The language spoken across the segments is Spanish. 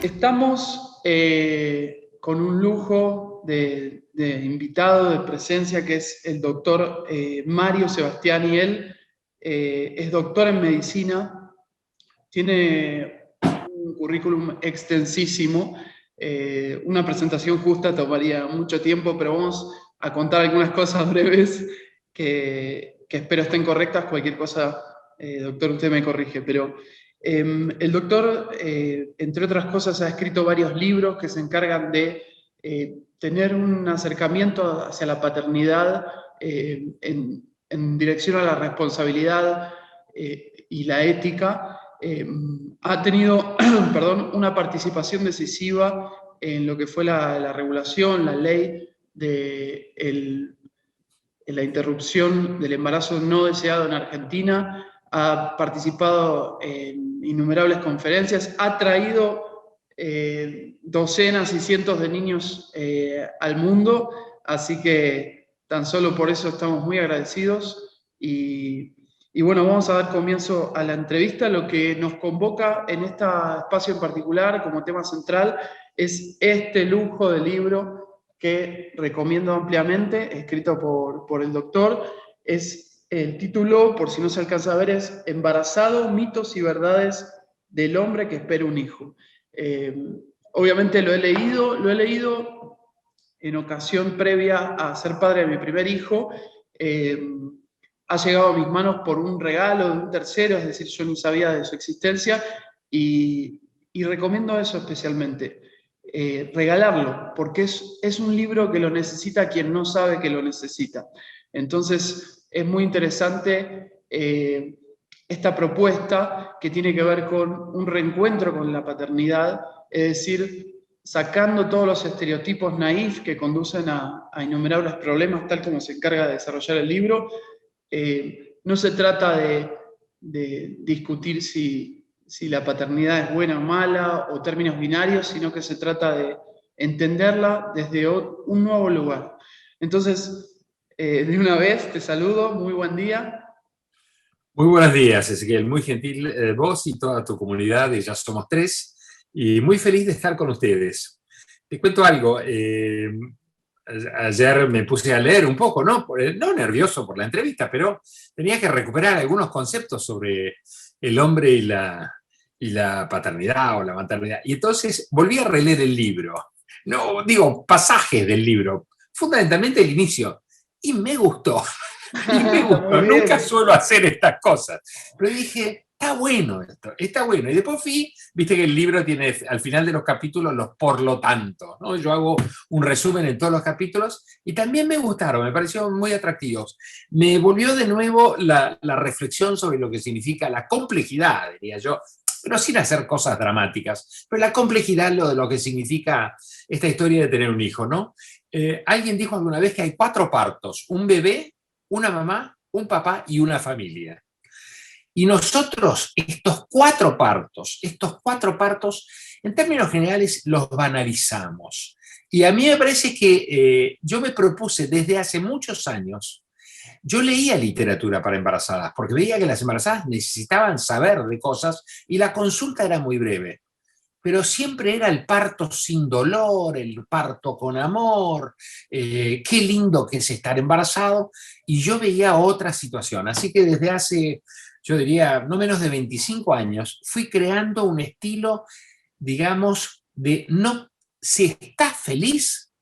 Estamos con un lujo de invitado, de presencia, que es el doctor Mario Sebastiani. Él es doctor en medicina, tiene un currículum extensísimo. Una presentación justa tomaría mucho tiempo, pero vamos a contar algunas cosas breves que espero estén correctas. Cualquier cosa, doctor, usted me corrige, pero el doctor, entre otras cosas, ha escrito varios libros que se encargan de tener un acercamiento hacia la paternidad en dirección a la responsabilidad y la ética. Ha tenido perdón, una participación decisiva en lo que fue la regulación, la ley de la interrupción del embarazo no deseado en Argentina. Ha participado en innumerables conferencias, ha traído docenas y cientos de niños al mundo, así que tan solo por eso estamos muy agradecidos y bueno, vamos a dar comienzo a la entrevista. Lo que nos convoca en este espacio en particular como tema central es este lujo de libro que recomiendo ampliamente, escrito por el doctor. El título, por si no se alcanza a ver, es Embarazado, mitos y verdades del hombre que espera un hijo. Obviamente lo he leído en ocasión previa a ser padre de mi primer hijo. Ha llegado a mis manos por un regalo de un tercero, es decir, yo ni sabía de su existencia, y recomiendo eso especialmente. Regalarlo, porque es un libro que lo necesita quien no sabe que lo necesita. Entonces, es muy interesante esta propuesta que tiene que ver con un reencuentro con la paternidad, es decir, sacando todos los estereotipos naif que conducen a innumerables problemas, tal como se encarga de desarrollar el libro. No se trata de discutir si la paternidad es buena o mala o términos binarios, sino que se trata de entenderla desde un nuevo lugar. Entonces, de una vez te saludo, muy buen día. Muy buenos días, Ezequiel, muy gentil vos y toda tu comunidad, y ya somos 3, y muy feliz de estar con ustedes. Te cuento algo, ayer me puse a leer un poco, no nervioso por la entrevista, pero tenía que recuperar algunos conceptos sobre el hombre y la paternidad o la maternidad. Y entonces volví a releer el libro, no digo pasajes del libro, fundamentalmente el inicio, y me gustó. Y me gustó, nunca suelo hacer estas cosas. Pero dije, está bueno esto, está bueno. Y después viste que el libro tiene al final de los capítulos los por lo tanto, ¿no? Yo hago un resumen en todos los capítulos y también me gustaron, me parecieron muy atractivos. Me volvió de nuevo la reflexión sobre lo que significa la complejidad, diría yo, pero sin hacer cosas dramáticas. Pero la complejidad de lo que significa esta historia de tener un hijo, ¿no? Alguien dijo alguna vez que hay 4 partos, un bebé, una mamá, un papá y una familia. Y nosotros, estos cuatro partos, en términos generales, los banalizamos. Y a mí me parece que yo me propuse desde hace muchos años, yo leía literatura para embarazadas, porque veía que las embarazadas necesitaban saber de cosas y la consulta era muy breve. Pero siempre era el parto sin dolor, el parto con amor, qué lindo que es estar embarazado, y yo veía otra situación. Así que desde hace, yo diría, no menos de 25 años, fui creando un estilo, digamos, de no, si estás feliz,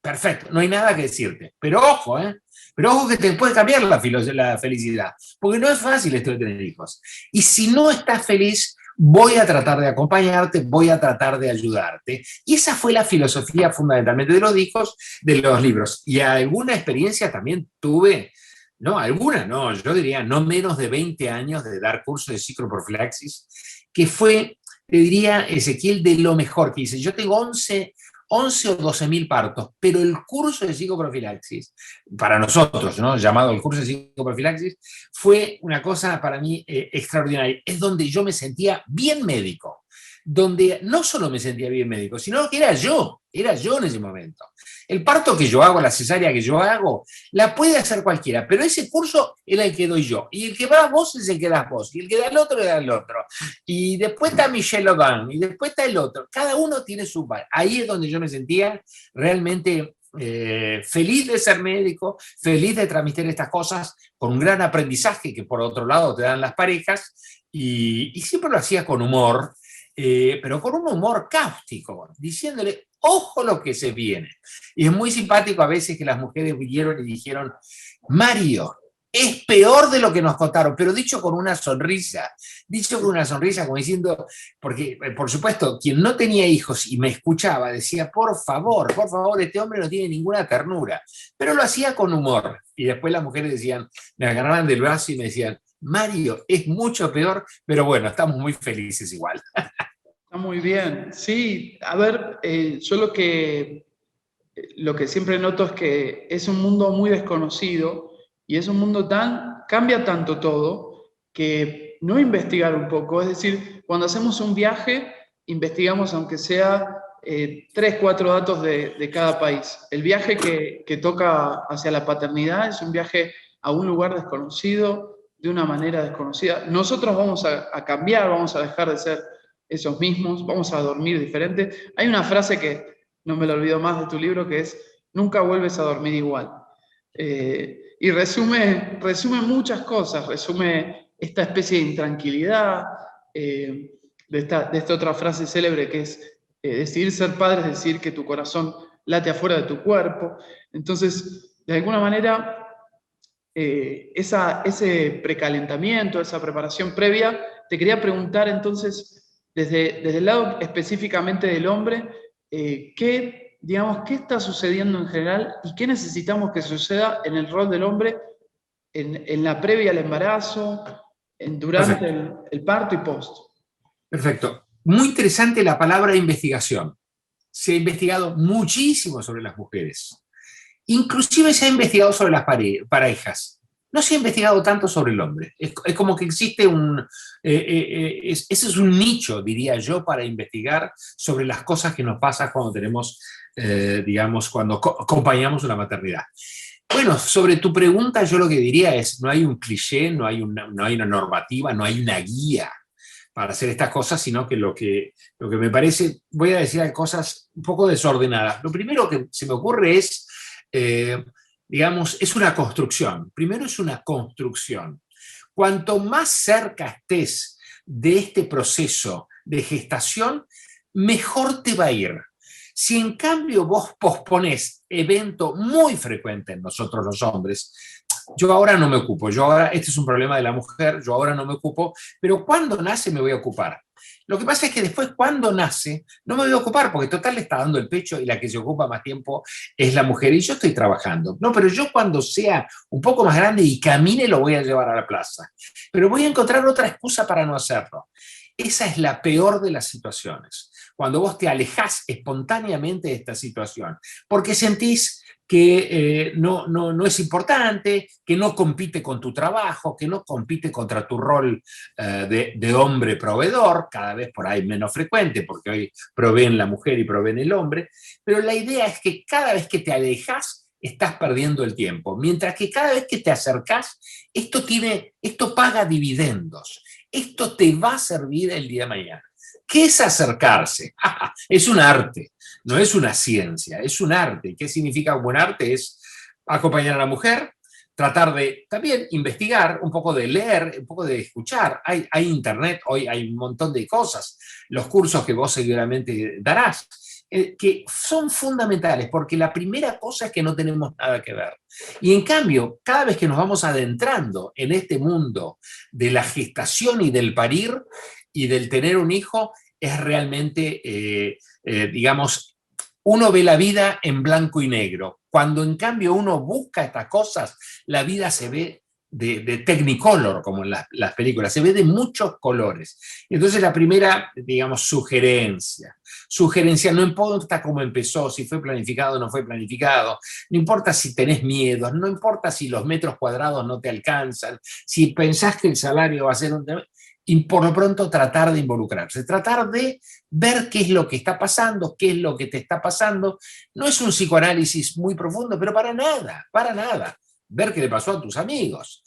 perfecto, no hay nada que decirte. Pero ojo que te puede cambiar la felicidad, porque no es fácil esto de tener hijos. Y si no estás feliz, voy a tratar de acompañarte, voy a tratar de ayudarte. Y esa fue la filosofía fundamentalmente de los hijos, de los libros. Y alguna experiencia también tuve, yo diría no menos de 20 años de dar cursos de psicoprofilaxis, que fue, te diría, Ezequiel, de lo mejor que hice. Yo tengo 11 o 12 mil partos, pero el curso de psicoprofilaxis, para nosotros, ¿no?, llamado el curso de psicoprofilaxis, fue una cosa para mí extraordinaria. Es donde yo me sentía bien médico. donde no solo me sentía bien médico, sino que era yo en ese momento. El parto que yo hago, la cesárea que yo hago, la puede hacer cualquiera, pero ese curso era el que doy yo, y el que va a vos es el que das vos, y el que da el otro le da el otro, y después está Michelle Obama, y después está el otro, cada uno tiene su par. Ahí es donde yo me sentía realmente feliz de ser médico, feliz de transmitir estas cosas, con un gran aprendizaje que por otro lado te dan las parejas, y siempre lo hacía con humor, pero con un humor cáustico, diciéndole, ojo lo que se viene. Y es muy simpático a veces que las mujeres vinieron y dijeron, Mario, es peor de lo que nos contaron, pero dicho con una sonrisa como diciendo, porque por supuesto, quien no tenía hijos y me escuchaba decía, por favor, este hombre no tiene ninguna ternura, pero lo hacía con humor. Y después las mujeres decían, me agarraban del brazo y me decían, Mario, es mucho peor, pero bueno, estamos muy felices igual. Está muy bien. Sí, a ver, yo lo que siempre noto es que es un mundo muy desconocido y es un mundo cambia tanto todo, que no investigar un poco, es decir, cuando hacemos un viaje, investigamos aunque sea 3, 4 datos de cada país. El viaje que toca hacia la paternidad es un viaje a un lugar desconocido, de una manera desconocida. Nosotros vamos a cambiar, vamos a dejar de ser esos mismos, vamos a dormir diferente. Hay una frase que no me lo olvido más de tu libro, que es, nunca vuelves a dormir igual. Y resume muchas cosas, resume esta especie de intranquilidad, de esta otra frase célebre que es, decidir ser padre es decir que tu corazón late afuera de tu cuerpo. Entonces, de alguna manera, ese precalentamiento, esa preparación previa, te quería preguntar entonces, desde el lado específicamente del hombre, ¿qué está sucediendo en general y qué necesitamos que suceda en el rol del hombre en la previa al embarazo, durante el parto y post? Perfecto. Muy interesante la palabra investigación. Se ha investigado muchísimo sobre las mujeres. Inclusive se ha investigado sobre las parejas. No se ha investigado tanto sobre el hombre. Es como que existe ese es un nicho, diría yo, para investigar sobre las cosas que nos pasan cuando tenemos, cuando acompañamos una maternidad. Bueno, sobre tu pregunta, yo lo que diría es, no hay un cliché, no hay una normativa, no hay una guía para hacer estas cosas, sino que lo que me parece, voy a decir cosas un poco desordenadas. Lo primero que se me ocurre es, es una construcción. Primero es una construcción. Cuanto más cerca estés de este proceso de gestación, mejor te va a ir. Si en cambio vos posponés, evento muy frecuente en nosotros los hombres, yo ahora no me ocupo, este es un problema de la mujer, yo ahora no me ocupo, pero cuando nace me voy a ocupar. Lo que pasa es que después cuando nace no me voy a ocupar porque total le está dando el pecho y la que se ocupa más tiempo es la mujer y yo estoy trabajando. No, pero yo cuando sea un poco más grande y camine lo voy a llevar a la plaza. Pero voy a encontrar otra excusa para no hacerlo. Esa es la peor de las situaciones. Cuando vos te alejás espontáneamente de esta situación, porque sentís que no es importante, que no compite con tu trabajo, que no compite contra tu rol de hombre proveedor, cada vez por ahí menos frecuente, porque hoy proveen la mujer y proveen el hombre, pero la idea es que cada vez que te alejas, estás perdiendo el tiempo, mientras que cada vez que te acercás, esto paga dividendos, esto te va a servir el día de mañana. ¿Qué es acercarse? Es un arte, no es una ciencia, es un arte. ¿Qué significa un buen arte? Es acompañar a la mujer, tratar de también investigar, un poco de leer, un poco de escuchar. Hay internet, hoy hay un montón de cosas, los cursos que vos seguramente darás, que son fundamentales, porque la primera cosa es que no tenemos nada que ver. Y en cambio, cada vez que nos vamos adentrando en este mundo de la gestación y del parir y del tener un hijo, es realmente, uno ve la vida en blanco y negro. Cuando en cambio uno busca estas cosas, la vida se ve de Technicolor, como en las películas, se ve de muchos colores. Entonces la primera, sugerencia, no importa cómo empezó, si fue planificado o no fue planificado, no importa si tenés miedos, no importa si los metros cuadrados no te alcanzan, si pensás que el salario va a ser un... y por lo pronto tratar de involucrarse, tratar de ver qué es lo que está pasando, qué es lo que te está pasando. No es un psicoanálisis muy profundo, pero para nada, para nada. Ver qué le pasó a tus amigos.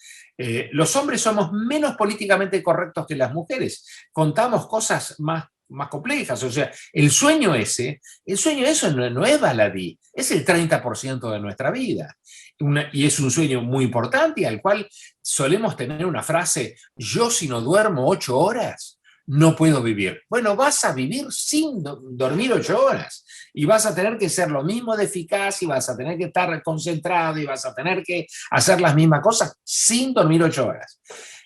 Los hombres somos menos políticamente correctos que las mujeres. Contamos cosas más complejas. O sea, el sueño eso no es baladí, es el 30% de nuestra vida. Y es un sueño muy importante y al cual solemos tener una frase: yo si no duermo 8 horas, no puedo vivir. Bueno, vas a vivir sin dormir 8 horas y vas a tener que ser lo mismo de eficaz y vas a tener que estar concentrado y vas a tener que hacer las mismas cosas sin dormir 8 horas.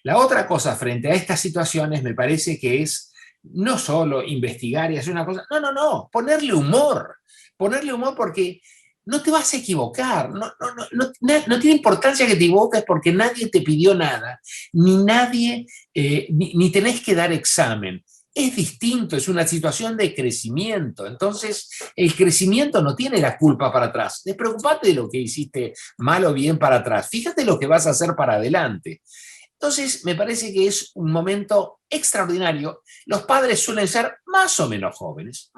La otra cosa frente a estas situaciones me parece que es no solo investigar y hacer una cosa, no, ponerle humor porque no te vas a equivocar, no tiene importancia que te equivoques porque nadie te pidió nada, ni tenés que dar examen. Es distinto, es una situación de crecimiento. Entonces, el crecimiento no tiene la culpa para atrás. Despreocupate de lo que hiciste mal o bien para atrás. Fíjate lo que vas a hacer para adelante. Entonces, me parece que es un momento extraordinario. Los padres suelen ser más o menos jóvenes,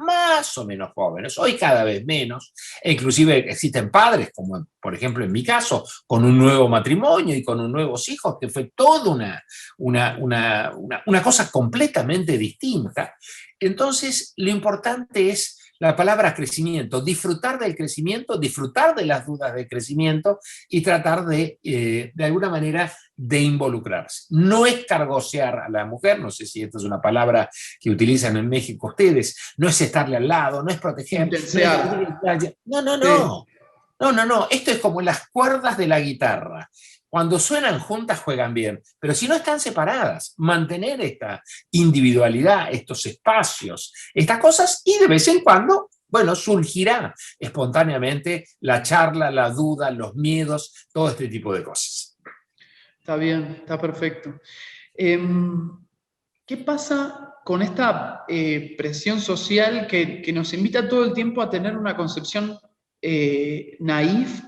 hoy cada vez menos, e inclusive existen padres, como por ejemplo en mi caso, con un nuevo matrimonio y con un nuevos hijos, que fue toda una cosa completamente distinta. Entonces, lo importante es la palabra crecimiento, disfrutar del crecimiento, disfrutar de las dudas del crecimiento y tratar de alguna manera, de involucrarse. No es cargosear a la mujer, no sé si esta es una palabra que utilizan en México ustedes, no es estarle al lado, no es proteger. Intensear. No. No. Esto es como las cuerdas de la guitarra. Cuando suenan juntas juegan bien, pero si no están separadas, mantener esta individualidad, estos espacios, estas cosas, y de vez en cuando, bueno, surgirá espontáneamente la charla, la duda, los miedos, todo este tipo de cosas. Está bien, está perfecto. ¿Qué pasa con esta presión social que nos invita todo el tiempo a tener una concepción naif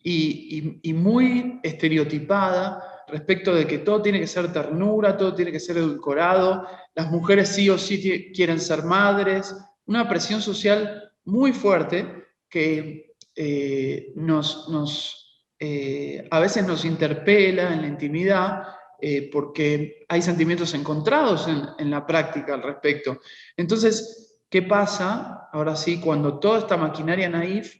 y muy estereotipada respecto de que todo tiene que ser ternura, todo tiene que ser edulcorado, las mujeres sí o sí quieren ser madres, una presión social muy fuerte que a veces nos interpela en la intimidad porque hay sentimientos encontrados en la práctica al respecto. Entonces, ¿qué pasa ahora sí cuando toda esta maquinaria naif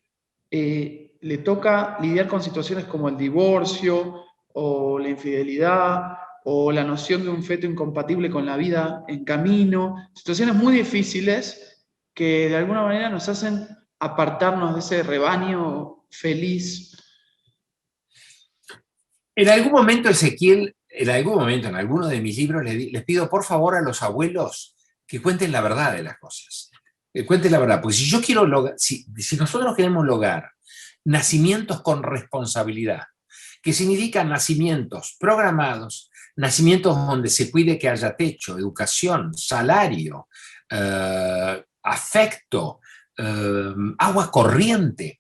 le toca lidiar con situaciones como el divorcio o la infidelidad o la noción de un feto incompatible con la vida en camino? Situaciones muy difíciles que de alguna manera nos hacen apartarnos de ese rebaño feliz. En algún momento, Ezequiel, en alguno de mis libros, les pido por favor a los abuelos que cuenten la verdad de las cosas. Que cuenten la verdad, porque si nosotros queremos lograr nacimientos con responsabilidad, que significan nacimientos programados, nacimientos donde se cuide que haya techo, educación, salario, afecto, agua corriente.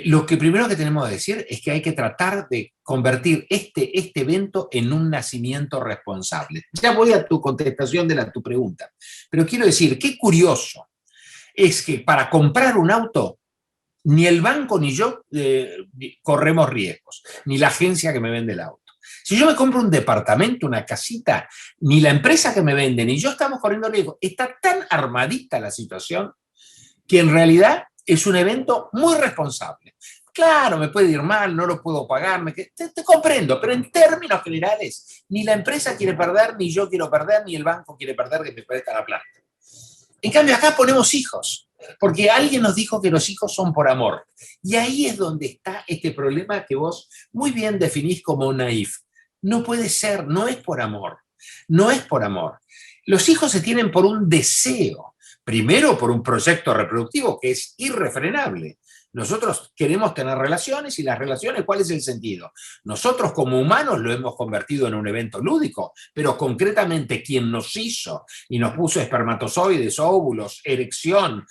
Lo que primero que tenemos que decir es que hay que tratar de convertir este evento en un nacimiento responsable. Ya voy a tu contestación de tu pregunta, pero quiero decir, qué curioso es que para comprar un auto, ni el banco ni yo corremos riesgos, ni la agencia que me vende el auto. Si yo me compro un departamento, una casita, ni la empresa que me vende, ni yo estamos corriendo riesgos. Está tan armadita la situación que en realidad es un evento muy responsable. Claro, me puede ir mal, no lo puedo pagar, te comprendo, pero en términos generales, ni la empresa quiere perder, ni yo quiero perder, ni el banco quiere perder que me presta la plata. En cambio, acá ponemos hijos, porque alguien nos dijo que los hijos son por amor. Y ahí es donde está este problema que vos muy bien definís como naif. No puede ser, no es por amor. No es por amor. Los hijos se tienen por un deseo. Primero, por un proyecto reproductivo que es irrefrenable. Nosotros queremos tener relaciones y las relaciones, ¿cuál es el sentido? Nosotros como humanos lo hemos convertido en un evento lúdico, pero concretamente quien nos hizo y nos puso espermatozoides, óvulos, erección,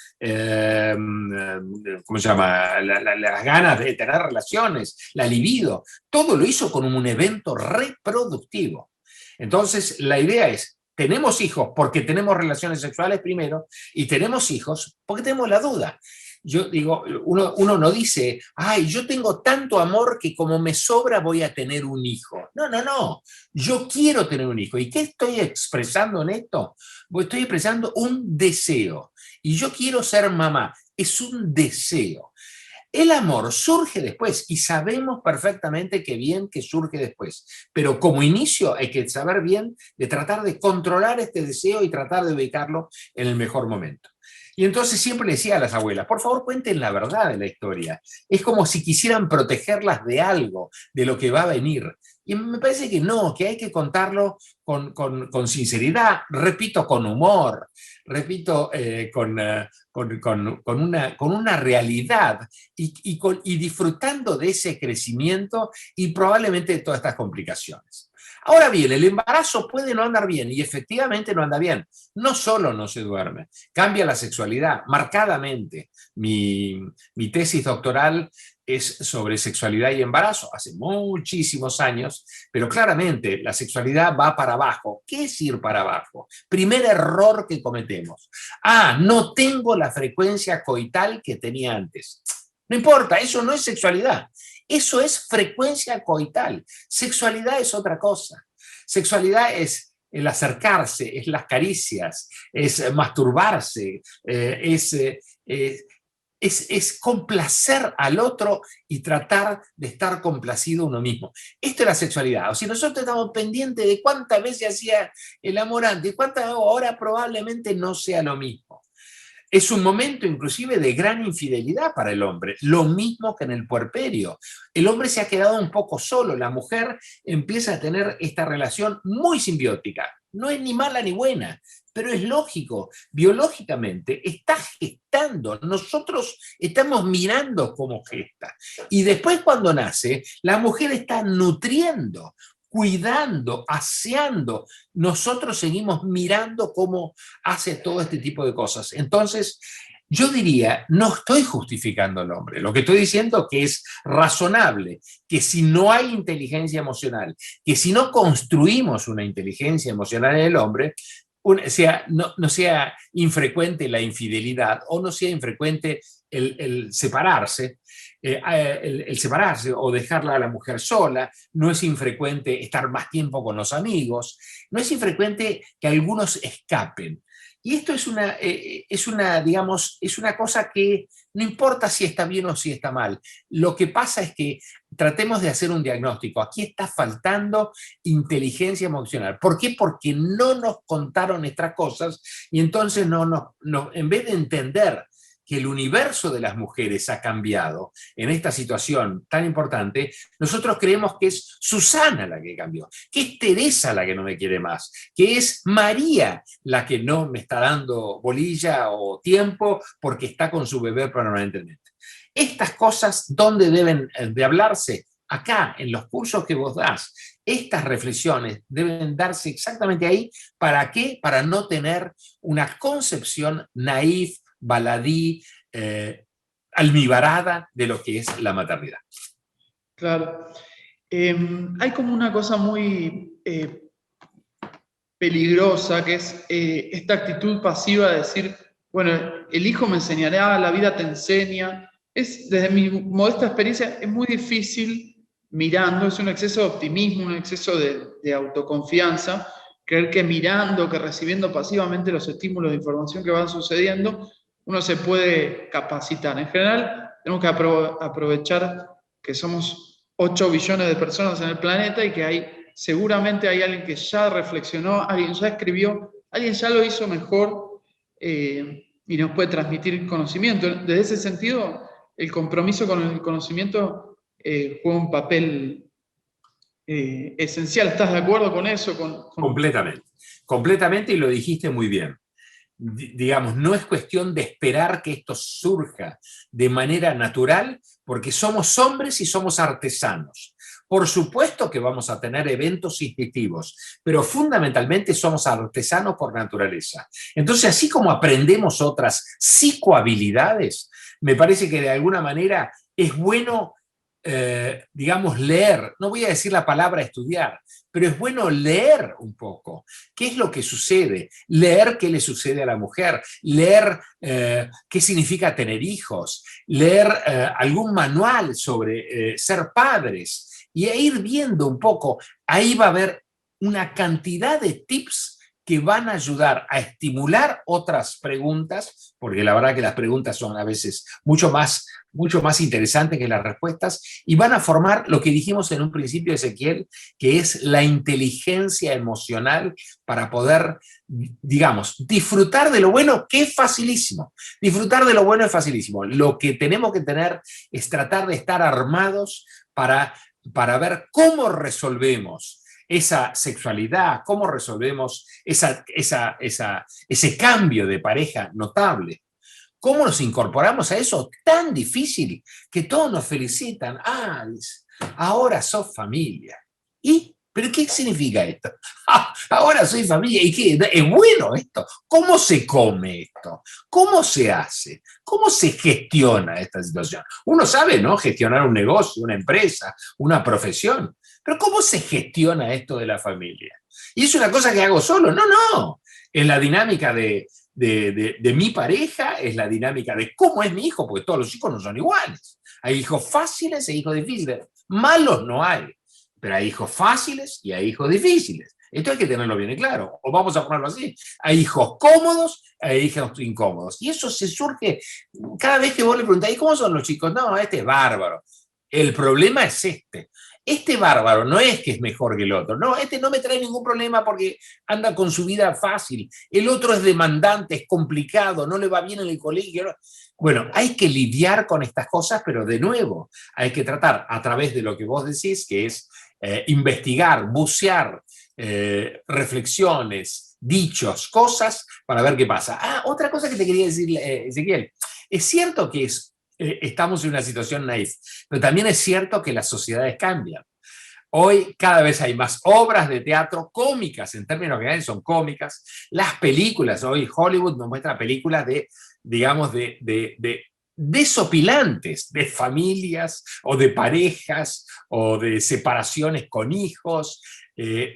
¿cómo se llama? Las ganas de tener relaciones, la libido, todo lo hizo con un evento reproductivo. Entonces, la idea es, tenemos hijos porque tenemos relaciones sexuales primero, y tenemos hijos porque tenemos la duda. Yo digo, uno no dice, ay, yo tengo tanto amor que como me sobra voy a tener un hijo. No, no, no. Yo quiero tener un hijo. ¿Y qué estoy expresando en esto? Pues estoy expresando un deseo. Y yo quiero ser mamá. Es un deseo. El amor surge después y sabemos perfectamente que bien que surge después, pero como inicio hay que saber bien de tratar de controlar este deseo y tratar de ubicarlo en el mejor momento. Y entonces siempre le decía a las abuelas, por favor cuenten la verdad de la historia. Es como si quisieran protegerlas de algo, de lo que va a venir. Y me parece que no, que hay que contarlo con sinceridad, repito, con humor, repito, con una realidad y disfrutando de ese crecimiento y probablemente de todas estas complicaciones. Ahora bien, el embarazo puede no andar bien y efectivamente no anda bien. No solo no se duerme, cambia la sexualidad marcadamente. Mi tesis doctoral es sobre sexualidad y embarazo, hace muchísimos años, pero claramente la sexualidad va para abajo. ¿Qué es ir para abajo? Primer error que cometemos. No tengo la frecuencia coital que tenía antes. No importa, eso no es sexualidad. Eso es frecuencia coital. Sexualidad es otra cosa. Sexualidad es el acercarse, es las caricias, es masturbarse, es complacer al otro y tratar de estar complacido uno mismo. Esto es la sexualidad. O si nosotros estamos pendientes de cuántas veces hacía el amor antes, cuántas ahora probablemente no sea lo mismo. Es un momento inclusive de gran infidelidad para el hombre, lo mismo que en el puerperio. El hombre se ha quedado un poco solo, la mujer empieza a tener esta relación muy simbiótica. No es ni mala ni buena, pero es lógico, biológicamente está gestando, nosotros estamos mirando cómo gesta. Y después cuando nace, la mujer está nutriendo, cuidando, aseando. Nosotros seguimos mirando cómo hace todo este tipo de cosas. Entonces, yo diría, no estoy justificando al hombre, lo que estoy diciendo es que es razonable, que si no hay inteligencia emocional, que si no construimos una inteligencia emocional en el hombre, no sea infrecuente la infidelidad o no sea infrecuente el separarse, el separarse o dejarla a la mujer sola, no es infrecuente estar más tiempo con los amigos, no es infrecuente que algunos escapen. Y esto digamos, es una cosa que no importa si está bien o si está mal. Lo que pasa es que tratemos de hacer un diagnóstico. Aquí está faltando inteligencia emocional. ¿Por qué? Porque no nos contaron estas cosas y entonces en vez de entender que el universo de las mujeres ha cambiado en esta situación tan importante, nosotros creemos que es Susana la que cambió, que es Teresa la que no me quiere más, que es María la que no me está dando bolilla o tiempo porque está con su bebé permanentemente. Estas cosas, ¿dónde deben de hablarse? Acá, en los cursos que vos das. Estas reflexiones deben darse exactamente ahí. ¿Para qué? Para no tener una concepción naif, baladí, almibarada de lo que es la maternidad. Claro. Hay como una cosa muy peligrosa que es esta actitud pasiva de decir, bueno, el hijo me enseñará, la vida te enseña. Desde mi modesta experiencia, es muy difícil mirando, es un exceso de optimismo, un exceso de autoconfianza, creer que mirando, que recibiendo pasivamente los estímulos de información que van sucediendo, uno se puede capacitar. En general, tenemos que aprovechar que somos 8 billones de personas en el planeta y que seguramente hay alguien que ya reflexionó, alguien ya escribió, alguien ya lo hizo mejor y nos puede transmitir conocimiento. Desde ese sentido, el compromiso con el conocimiento juega un papel esencial. ¿Estás de acuerdo con eso? Completamente. Completamente, y lo dijiste muy bien. Digamos, no es cuestión de esperar que esto surja de manera natural, porque somos hombres y somos artesanos. Por supuesto que vamos a tener eventos instintivos, pero fundamentalmente somos artesanos por naturaleza. Entonces, así como aprendemos otras psicohabilidades, me parece que de alguna manera es bueno digamos, leer, no voy a decir la palabra estudiar, pero es bueno leer un poco. ¿Qué es lo que sucede? Leer qué le sucede a la mujer, leer qué significa tener hijos, leer algún manual sobre ser padres y ir viendo un poco. Ahí va a haber una cantidad de tips que van a ayudar a estimular otras preguntas, porque la verdad que las preguntas son a veces mucho más interesantes que las respuestas, y van a formar lo que dijimos en un principio, Ezequiel, que es la inteligencia emocional para poder, digamos, disfrutar de lo bueno, que es facilísimo. Disfrutar de lo bueno es facilísimo. Lo que tenemos que tener es tratar de estar armados para ver cómo resolvemos esa sexualidad, cómo resolvemos ese cambio de pareja notable. ¿Cómo nos incorporamos a eso tan difícil que todos nos felicitan? Ah, ahora sos familia. ¿Y? ¿Pero qué significa esto? Ah, ahora soy familia. ¿Y qué? ¿Es bueno esto? ¿Cómo se come esto? ¿Cómo se hace? ¿Cómo se gestiona esta situación? Uno sabe, ¿no? Gestionar un negocio, una empresa, una profesión. Pero ¿cómo se gestiona esto de la familia? Y es una cosa que hago solo. No, no. Es la dinámica de mi pareja, es la dinámica de cómo es mi hijo, porque todos los hijos no son iguales. Hay hijos fáciles e hijos difíciles. Malos no hay, pero hay hijos fáciles y hay hijos difíciles. Esto hay que tenerlo bien claro, o vamos a ponerlo así. Hay hijos cómodos, hay hijos incómodos. Y eso se surge cada vez que vos le preguntás, ¿y cómo son los chicos? No, este es bárbaro. El problema es este. Este bárbaro no es que es mejor que el otro, no, este no me trae ningún problema porque anda con su vida fácil, el otro es demandante, es complicado, no le va bien en el colegio. Bueno, hay que lidiar con estas cosas, pero de nuevo, hay que tratar a través de lo que vos decís, que es investigar, bucear, reflexiones, dichos, cosas, para ver qué pasa. Ah, otra cosa que te quería decir, Ezequiel, es cierto que estamos en una situación naif, pero también es cierto que las sociedades cambian. Hoy cada vez hay más obras de teatro cómicas, en términos generales son cómicas. Las películas, hoy Hollywood nos muestra películas digamos, de desopilantes, de familias o de parejas o de separaciones con hijos,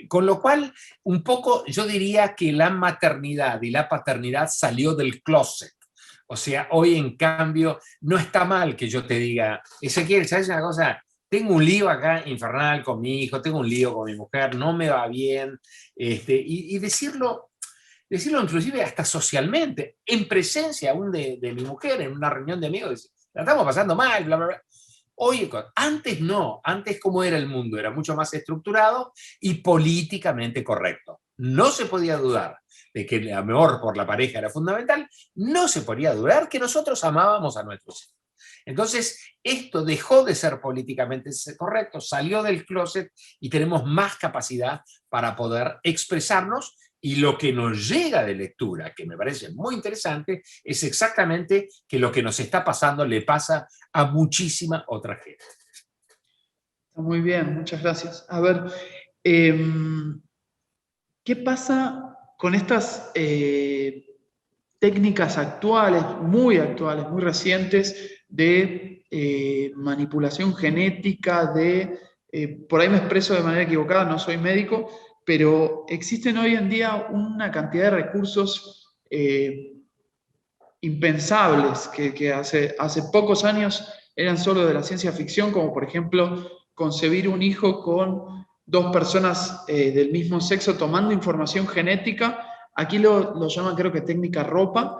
con lo cual un poco yo diría que la maternidad y la paternidad salió del closet. O sea, hoy en cambio no está mal que yo te diga, Ezequiel, ¿sabes una cosa? Tengo un lío acá infernal con mi hijo, tengo un lío con mi mujer, no me va bien, y decirlo inclusive hasta socialmente, en presencia aún de mi mujer, en una reunión de amigos, la estamos pasando mal, bla, bla, bla. Oye, antes no, antes como era el mundo, era mucho más estructurado y políticamente correcto. No se podía dudar de que el amor por la pareja era fundamental, no se podía dudar que nosotros amábamos a nuestros hijos. Entonces, esto dejó de ser políticamente correcto, salió del closet y tenemos más capacidad para poder expresarnos, y lo que nos llega de lectura, que me parece muy interesante, es exactamente que lo que nos está pasando le pasa a muchísima otra gente. Está muy bien, muchas gracias. A ver, ¿qué pasa con estas técnicas actuales, muy recientes, de manipulación genética, por ahí me expreso de manera equivocada, no soy médico, pero existen hoy en día una cantidad de recursos impensables que hace pocos años eran solo de la ciencia ficción, como por ejemplo concebir un hijo con dos personas del mismo sexo tomando información genética. Aquí lo llaman, creo que técnica ropa,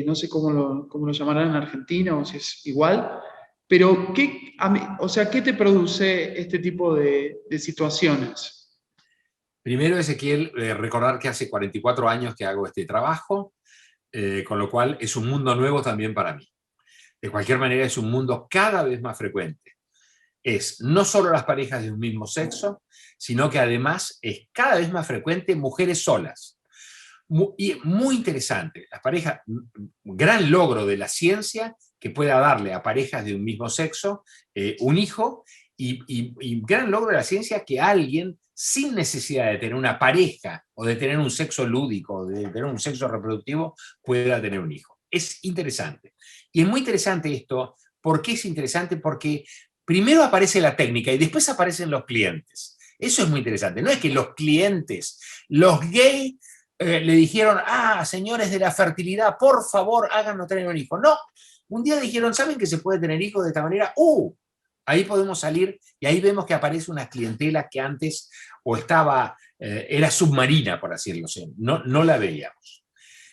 no sé cómo lo llamarán en Argentina o si es igual, pero ¿qué te produce este tipo de situaciones? Primero, Ezequiel, recordar que hace 44 años que hago este trabajo, con lo cual es un mundo nuevo también para mí. De cualquier manera, es un mundo cada vez más frecuente. Es no solo las parejas de un mismo sexo, sino que además es cada vez más frecuente mujeres solas. Y muy interesante, las parejas, un gran logro de la ciencia que pueda darle a parejas de un mismo sexo un hijo, y gran logro de la ciencia que alguien sin necesidad de tener una pareja o de tener un sexo lúdico o de tener un sexo reproductivo pueda tener un hijo. Es interesante. Y es muy interesante esto. ¿Por qué es interesante? Porque primero aparece la técnica y después aparecen los clientes. Eso es muy interesante. No es que los clientes, los gays, le dijeron, señores de la fertilidad, por favor, háganos tener un hijo. No, un día dijeron, ¿saben que se puede tener hijos de esta manera? Ahí podemos salir y ahí vemos que aparece una clientela que antes o estaba, era submarina, por decirlo así, no la veíamos.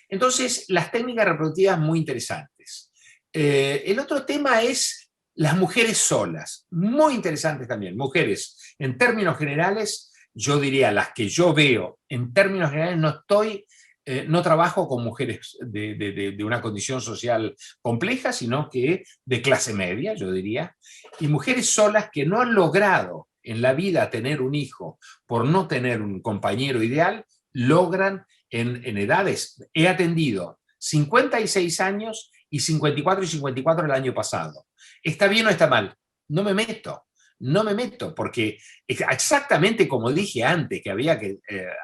Entonces, las técnicas reproductivas muy interesantes. El otro tema es las mujeres solas, muy interesantes también. Mujeres, en términos generales, yo diría las que yo veo, en términos generales no trabajo con mujeres de una condición social compleja, sino que de clase media, yo diría, y mujeres solas que no han logrado en la vida tener un hijo por no tener un compañero ideal, logran en edades. He atendido 56 años y 54 y 54 el año pasado. ¿Está bien o está mal? No me meto, porque exactamente como dije antes, que había que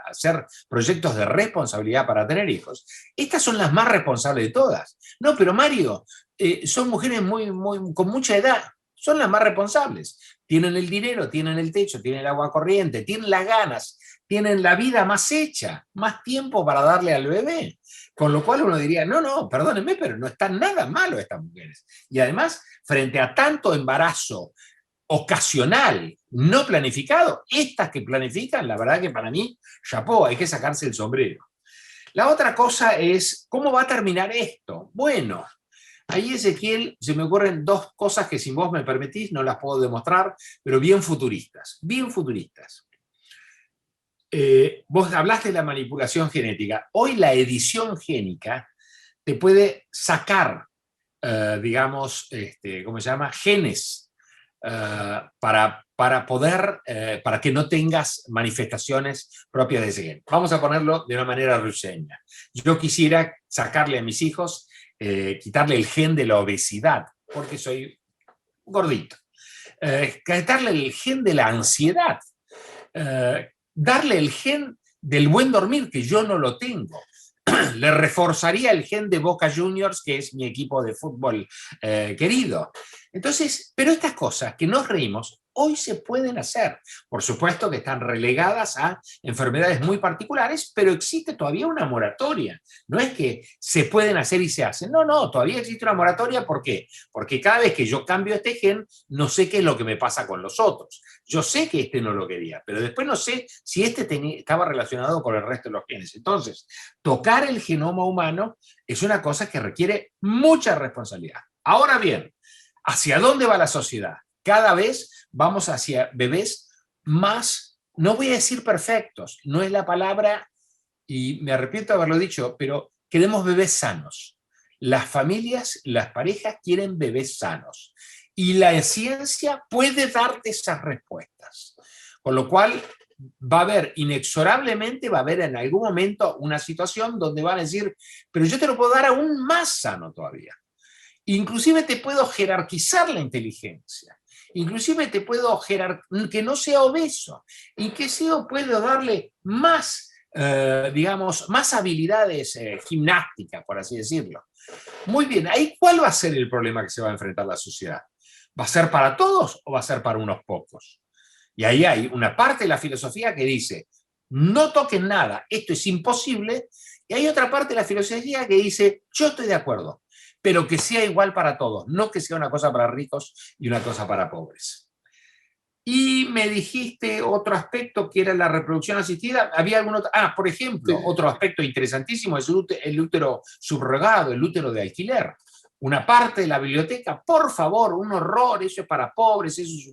hacer proyectos de responsabilidad para tener hijos, estas son las más responsables de todas. No, pero Mario, son mujeres con mucha edad, son las más responsables. Tienen el dinero, tienen el techo, tienen el agua corriente, tienen las ganas, tienen la vida más hecha, más tiempo para darle al bebé. Con lo cual uno diría, no, perdónenme, pero no están nada malo estas mujeres. Y además, frente a tanto embarazo ocasional, no planificado, estas que planifican, la verdad que para mí, chapó, hay que sacarse el sombrero. La otra cosa es, ¿cómo va a terminar esto? Bueno, ahí, Ezequiel, se me ocurren dos cosas que, si vos me permitís, no las puedo demostrar, pero bien futuristas, bien futuristas. Vos hablaste de la manipulación genética. Hoy la edición génica te puede sacar, digamos, ¿cómo se llama? Genes para poder, para que no tengas manifestaciones propias de ese gen. Vamos a ponerlo de una manera risueña. Yo quisiera sacarle a mis hijos, quitarle el gen de la obesidad, porque soy gordito. Quitarle el gen de la ansiedad. Darle el gen del buen dormir, que yo no lo tengo. Le reforzaría el gen de Boca Juniors, que es mi equipo de fútbol querido. Entonces, pero estas cosas que nos reímos, hoy se pueden hacer. Por supuesto que están relegadas a enfermedades muy particulares, pero existe todavía una moratoria. No es que se pueden hacer y se hacen. No, todavía existe una moratoria. ¿Por qué? Porque cada vez que yo cambio este gen, no sé qué es lo que me pasa con los otros. Yo sé que este no lo quería, pero después no sé si este estaba relacionado con el resto de los genes. Entonces, tocar el genoma humano es una cosa que requiere mucha responsabilidad. Ahora bien, ¿hacia dónde va la sociedad? Cada vez vamos hacia bebés más, no voy a decir perfectos, no es la palabra, y me arrepiento de haberlo dicho, pero queremos bebés sanos. Las familias, las parejas quieren bebés sanos. Y la ciencia puede darte esas respuestas. Con lo cual, va a haber, inexorablemente, va a haber en algún momento una situación donde van a decir, pero yo te lo puedo dar aún más sano todavía. Inclusive te puedo jerarquizar la inteligencia. Inclusive te puedo que no sea obeso. Y que sea, puedo darle más, digamos, más habilidades gimnásticas, por así decirlo. Muy bien, ahí ¿cuál va a ser el problema que se va a enfrentar la sociedad? ¿Va a ser para todos o va a ser para unos pocos? Y ahí hay una parte de la filosofía que dice, no toquen nada, esto es imposible. Y hay otra parte de la filosofía que dice, yo estoy de acuerdo, pero que sea igual para todos, no que sea una cosa para ricos y una cosa para pobres. Y me dijiste otro aspecto que era la reproducción asistida. Había algún otro, por ejemplo, sí. Otro aspecto interesantísimo es el útero subrogado, el útero de alquiler. Una parte de la biblioteca, por favor, un horror, eso es para pobres, eso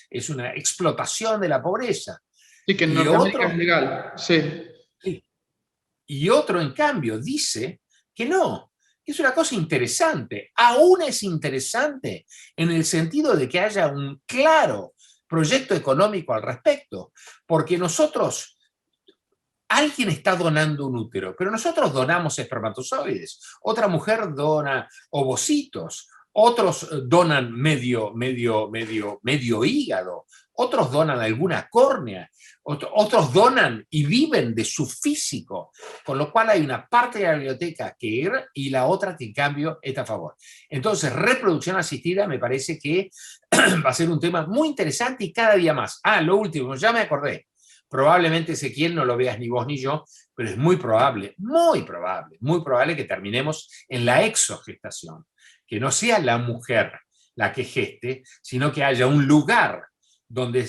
es una explotación de la pobreza. Sí, que en Norteamérica es legal, sí. Y otro, en cambio, dice que no, es una cosa interesante. Aún es interesante en el sentido de que haya un claro proyecto económico al respecto, porque alguien está donando un útero, pero nosotros donamos espermatozoides, otra mujer dona ovocitos, otros donan medio hígado, otros donan alguna córnea, otros donan y viven de su físico, con lo cual hay una parte de la biblioteca que ir y la otra que en cambio está a favor. Entonces, reproducción asistida me parece que va a ser un tema muy interesante y cada día más. Lo último, ya me acordé, probablemente Ezequiel no lo veas ni vos ni yo, pero es muy probable que terminemos en la exogestación, que no sea la mujer la que geste, sino que haya un lugar donde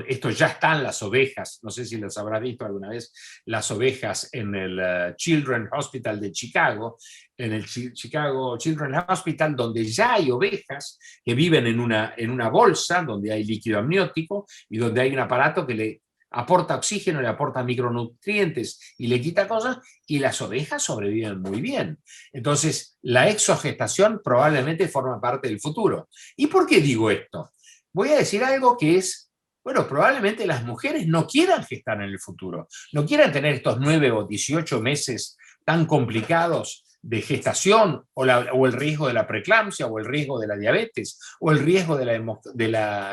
esto ya están las ovejas, no sé si las habrá visto alguna vez, las ovejas en el Children's Hospital de Chicago, en el Chicago Children's Hospital, donde ya hay ovejas que viven en una bolsa, donde hay líquido amniótico y donde hay un aparato que le aporta oxígeno, le aporta micronutrientes y le quita cosas, y las ovejas sobreviven muy bien. Entonces, la exogestación probablemente forma parte del futuro. ¿Y por qué digo esto? Voy a decir algo que es, bueno, probablemente las mujeres no quieran gestar en el futuro, no quieran tener estos 9 o 18 meses tan complicados de gestación, o el riesgo de la preeclampsia, o el riesgo de la diabetes, o el riesgo de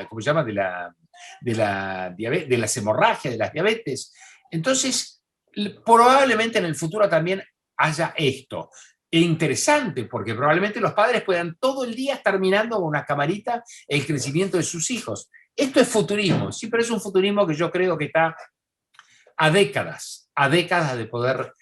¿cómo se llama? De las hemorragias, de las diabetes. Entonces, probablemente en el futuro también haya esto. E interesante, porque probablemente los padres puedan todo el día estar mirando con una camarita el crecimiento de sus hijos. Esto es futurismo, sí, pero es un futurismo que yo creo que está a décadas de poder,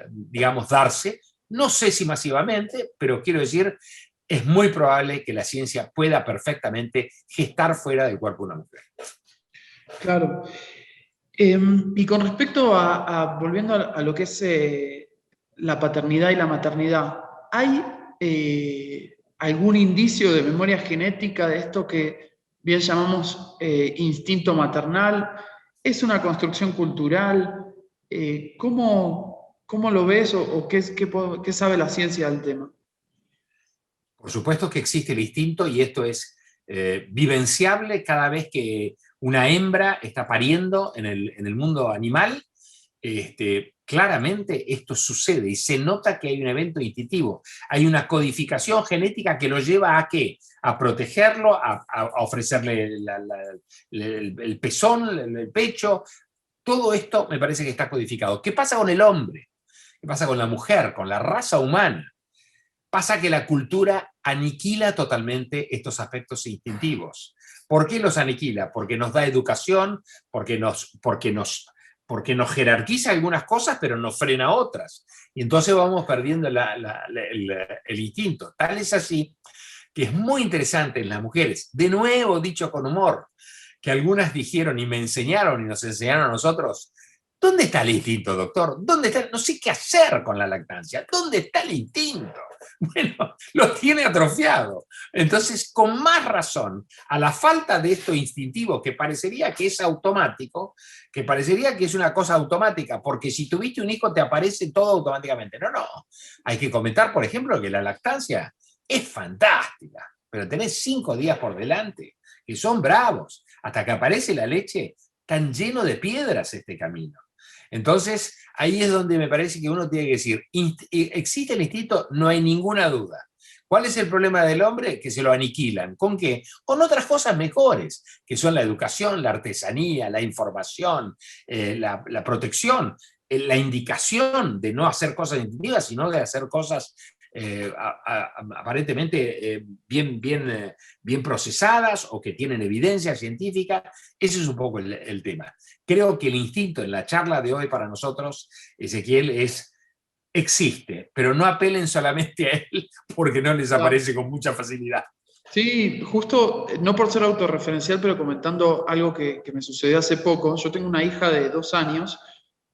digamos, darse. No sé si masivamente, pero quiero decir, es muy probable que la ciencia pueda perfectamente gestar fuera del cuerpo de una mujer. Claro. Y con respecto volviendo a lo que es la paternidad y la maternidad, ¿hay algún indicio de memoria genética de esto que bien llamamos instinto maternal? ¿Es una construcción cultural? ¿Cómo lo ves o qué sabe la ciencia del tema? Por supuesto que existe el instinto y esto es vivenciable cada vez que una hembra está pariendo en el mundo animal. Claramente esto sucede y se nota que hay un evento instintivo. Hay una codificación genética que lo lleva ¿a qué? A protegerlo, a ofrecerle el pezón, el pecho. Todo esto me parece que está codificado. ¿Qué pasa con el hombre? ¿Qué pasa con la mujer? Con la raza humana. Pasa que la cultura aniquila totalmente estos aspectos instintivos. ¿Por qué los aniquila? Porque nos da educación, porque nos jerarquiza algunas cosas, pero nos frena otras. Y entonces vamos perdiendo el instinto. Tal es así que es muy interesante en las mujeres, de nuevo dicho con humor, que algunas dijeron y me enseñaron y nos enseñaron a nosotros: ¿dónde está el instinto, doctor? ¿Dónde está? No sé qué hacer con la lactancia. ¿Dónde está el instinto? Bueno, lo tiene atrofiado. Entonces, con más razón, a la falta de esto instintivo, que parecería que es automático, que parecería que es una cosa automática, porque si tuviste un hijo te aparece todo automáticamente. No. Hay que comentar, por ejemplo, que la lactancia es fantástica, pero tenés 5 días por delante, que son bravos. Hasta que aparece la leche, tan lleno de piedras este camino. Entonces, ahí es donde me parece que uno tiene que decir, ¿existe el instinto? No hay ninguna duda. ¿Cuál es el problema del hombre? Que se lo aniquilan. ¿Con qué? Con otras cosas mejores, que son la educación, la artesanía, la información, la protección, la indicación de no hacer cosas instintivas, sino de hacer cosas aparentemente bien procesadas o que tienen evidencia científica. Ese es un poco el tema. Creo que el instinto en la charla de hoy para nosotros, Ezequiel, existe, pero no apelen solamente a él porque no les aparece con mucha facilidad. Sí, justo, no por ser autorreferencial, pero comentando algo que me sucedió hace poco. Yo tengo una hija de 2 años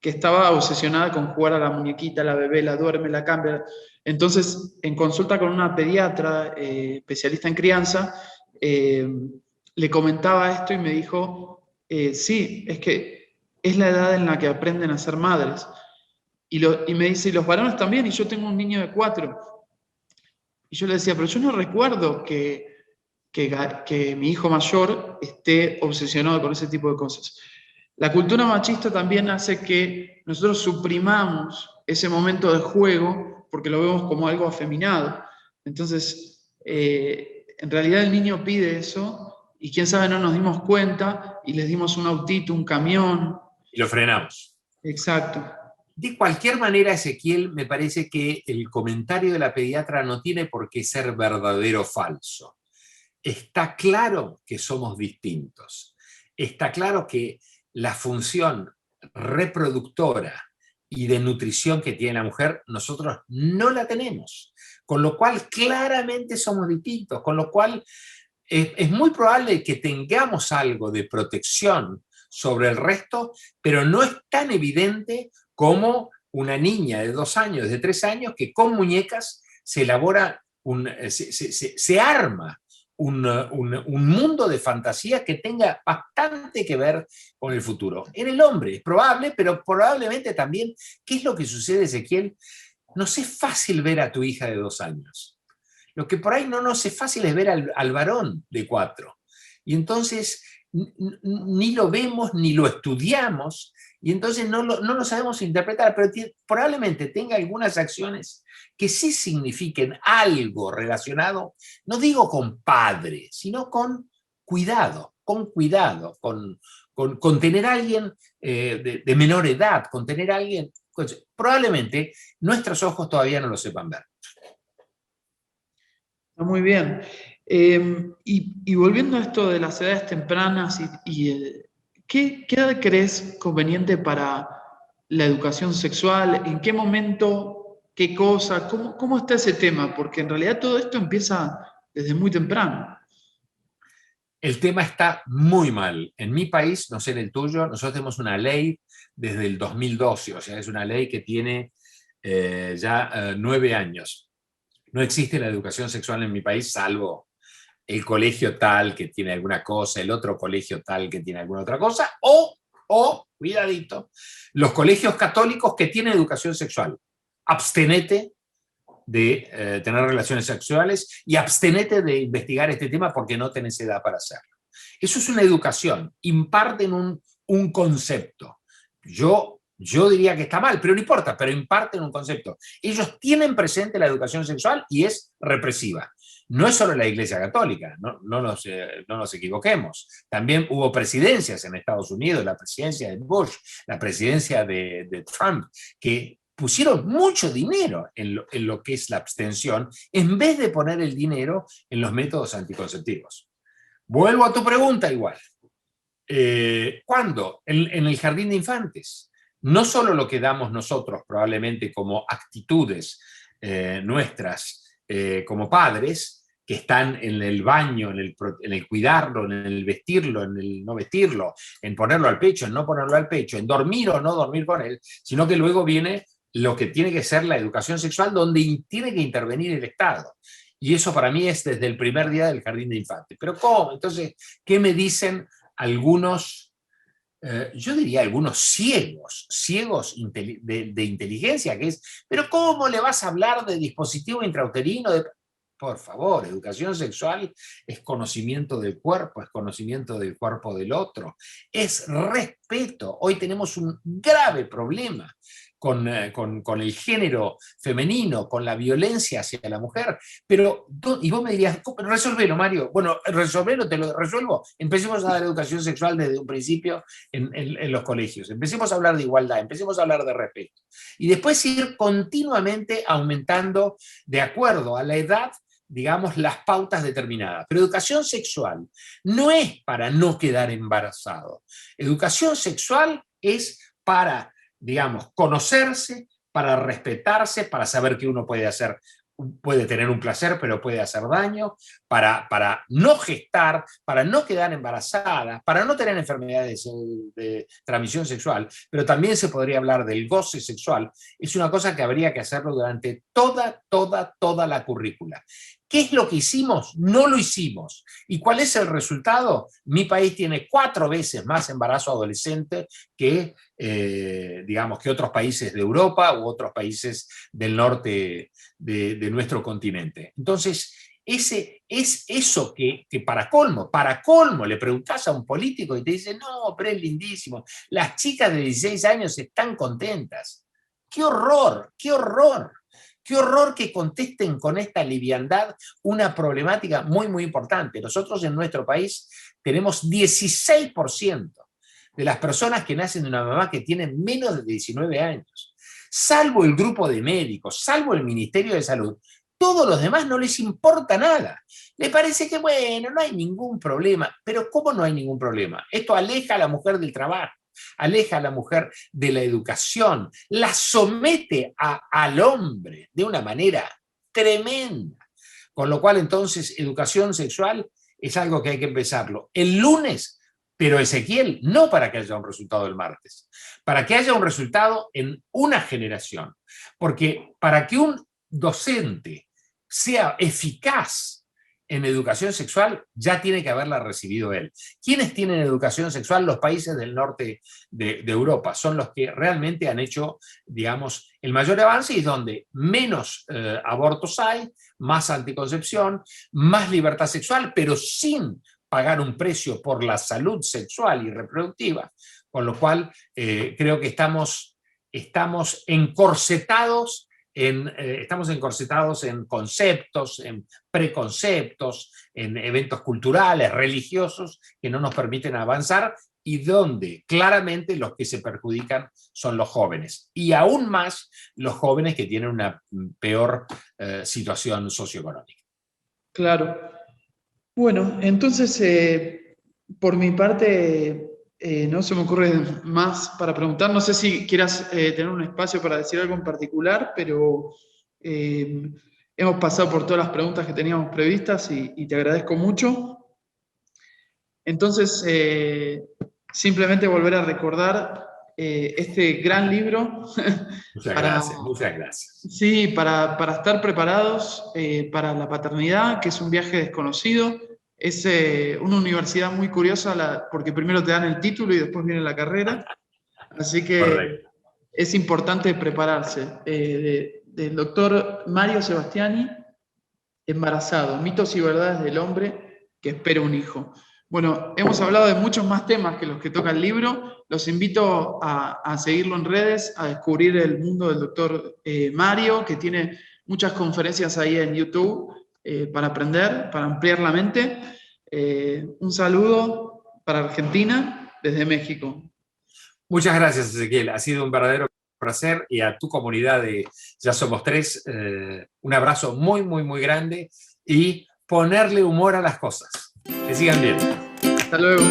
que estaba obsesionada con jugar a la muñequita, la bebé, la duerme, la cambia. Entonces, en consulta con una pediatra especialista en crianza, le comentaba esto y me dijo, sí, es que es la edad en la que aprenden a ser madres. Y me dice, ¿y los varones también? Y yo tengo un niño de 4. Y yo le decía, pero yo no recuerdo que mi hijo mayor esté obsesionado con ese tipo de cosas. La cultura machista también hace que nosotros suprimamos ese momento de juego porque lo vemos como algo afeminado. Entonces, en realidad el niño pide eso y quién sabe no nos dimos cuenta y les dimos un autito, un camión. Y lo frenamos. Exacto. De cualquier manera, Ezequiel, me parece que el comentario de la pediatra no tiene por qué ser verdadero o falso. Está claro que somos distintos. Está claro que la función reproductora y de nutrición que tiene la mujer, nosotros no la tenemos. Con lo cual, claramente somos distintos. Con lo cual, es muy probable que tengamos algo de protección sobre el resto, pero no es tan evidente como una niña de 2 años, de 3 años, que con muñecas se elabora, se arma un mundo de fantasía que tenga bastante que ver con el futuro. En el hombre es probable, pero probablemente también, ¿qué es lo que sucede, Ezequiel? Nos es fácil ver a tu hija de 2 años. Lo que por ahí no nos es fácil es ver al varón de 4. Y entonces ni lo vemos, ni lo estudiamos, y entonces no lo sabemos interpretar, pero probablemente tenga algunas acciones que sí signifiquen algo relacionado, no digo con padre, sino con cuidado, con tener a alguien de menor edad, con tener a alguien, pues, probablemente nuestros ojos todavía no lo sepan ver. Muy bien. Y volviendo a esto de las edades tempranas, ¿qué edad crees conveniente para la educación sexual? ¿En qué momento? ¿Qué cosa? ¿Cómo está ese tema? Porque en realidad todo esto empieza desde muy temprano. El tema está muy mal. En mi país, no sé en el tuyo, nosotros tenemos una ley desde el 2012, o sea, es una ley que tiene ya 9 años. No existe la educación sexual en mi país, salvo el colegio tal que tiene alguna cosa, el otro colegio tal que tiene alguna otra cosa, o cuidadito, los colegios católicos que tienen educación sexual. Abstenete de tener relaciones sexuales y abstenete de investigar este tema porque no tenés edad para hacerlo. Eso es una educación, imparten un concepto. Yo diría que está mal, pero no importa, pero imparten un concepto. Ellos tienen presente la educación sexual y es represiva. No es solo la Iglesia Católica, no nos equivoquemos. También hubo presidencias en Estados Unidos, la presidencia de Bush, la presidencia de Trump, que pusieron mucho dinero en lo que es la abstención, en vez de poner el dinero en los métodos anticonceptivos. Vuelvo a tu pregunta igual. ¿Cuándo? En el jardín de infantes. No solo lo que damos nosotros probablemente como actitudes nuestras como padres, que están en el baño, en el cuidarlo, en el vestirlo, en el no vestirlo, en ponerlo al pecho, en no ponerlo al pecho, en dormir o no dormir con él, sino que luego viene lo que tiene que ser la educación sexual, donde tiene que intervenir el Estado. Y eso para mí es desde el primer día del jardín de infantes. ¿Pero cómo? Entonces, ¿qué me dicen algunos, yo diría algunos ciegos de inteligencia, que es, pero ¿cómo le vas a hablar de dispositivo intrauterino? Por favor, educación sexual es conocimiento del cuerpo, es conocimiento del cuerpo del otro, es respeto. Hoy tenemos un grave problema con el género femenino, con la violencia hacia la mujer, pero, y vos me dirías, resolvelo, Mario. Bueno, resolvelo, te lo resuelvo. Empecemos a dar educación sexual desde un principio en los colegios. Empecemos a hablar de igualdad, empecemos a hablar de respeto. Y después ir continuamente aumentando de acuerdo a la edad, digamos, las pautas determinadas. Pero educación sexual no es para no quedar embarazado. Educación sexual es para, digamos, conocerse, para respetarse, para saber que uno puede tener un placer, pero puede hacer daño, para no gestar, para no quedar embarazada, para no tener enfermedades de transmisión sexual, pero también se podría hablar del goce sexual. Es una cosa que habría que hacerlo durante toda la currícula. ¿Qué es lo que hicimos? No lo hicimos. ¿Y cuál es el resultado? Mi país tiene 4 veces más embarazo adolescente que, digamos, que otros países de Europa u otros países del norte de nuestro continente. Entonces, ese es eso que para colmo, le preguntás a un político y te dice, no, pero es lindísimo, las chicas de 16 años están contentas. ¡Qué horror! ¡Qué horror! Qué horror que contesten con esta liviandad una problemática muy, muy importante. Nosotros en nuestro país tenemos 16% de las personas que nacen de una mamá que tienen menos de 19 años. Salvo el grupo de médicos, salvo el Ministerio de Salud, todos los demás no les importa nada. Les parece que, bueno, no hay ningún problema. Pero ¿cómo no hay ningún problema? Esto aleja a la mujer del trabajo, aleja a la mujer de la educación, la somete al hombre de una manera tremenda. Con lo cual, entonces, educación sexual es algo que hay que empezarlo el lunes, pero Ezequiel, no para que haya un resultado el martes, para que haya un resultado en una generación. Porque para que un docente sea eficaz en educación sexual, ya tiene que haberla recibido él. ¿Quiénes tienen educación sexual? Los países del norte de Europa son los que realmente han hecho, digamos, el mayor avance y donde menos abortos hay, más anticoncepción, más libertad sexual, pero sin pagar un precio por la salud sexual y reproductiva, con lo cual creo que estamos encorsetados en conceptos, en preconceptos, en eventos culturales, religiosos, que no nos permiten avanzar y donde claramente los que se perjudican son los jóvenes. Y aún más los jóvenes que tienen una peor situación socioeconómica. Claro. Bueno, entonces, por mi parte, no se me ocurre más para preguntar. No sé si quieras tener un espacio para decir algo en particular, pero hemos pasado por todas las preguntas que teníamos previstas y te agradezco mucho. Entonces, simplemente volver a recordar este gran libro. Muchas gracias, muchas gracias. Sí, para estar preparados para la paternidad, que es un viaje desconocido. Es una universidad muy curiosa porque primero te dan el título y después viene la carrera. Así que correcto, es importante prepararse. Del doctor Mario Sebastiani, Embarazado, mitos y verdades del hombre que espera un hijo. Bueno, hemos hablado de muchos más temas que los que toca el libro. Los invito a seguirlo en redes, a descubrir el mundo del doctor Mario, que tiene muchas conferencias ahí en YouTube para aprender, para ampliar la mente. Un saludo para Argentina desde México. Muchas gracias, Ezequiel. Ha sido un verdadero placer y a tu comunidad de Ya Somos Tres, un abrazo muy, muy, muy grande y ponerle humor a las cosas. Que sigan bien. Hasta luego.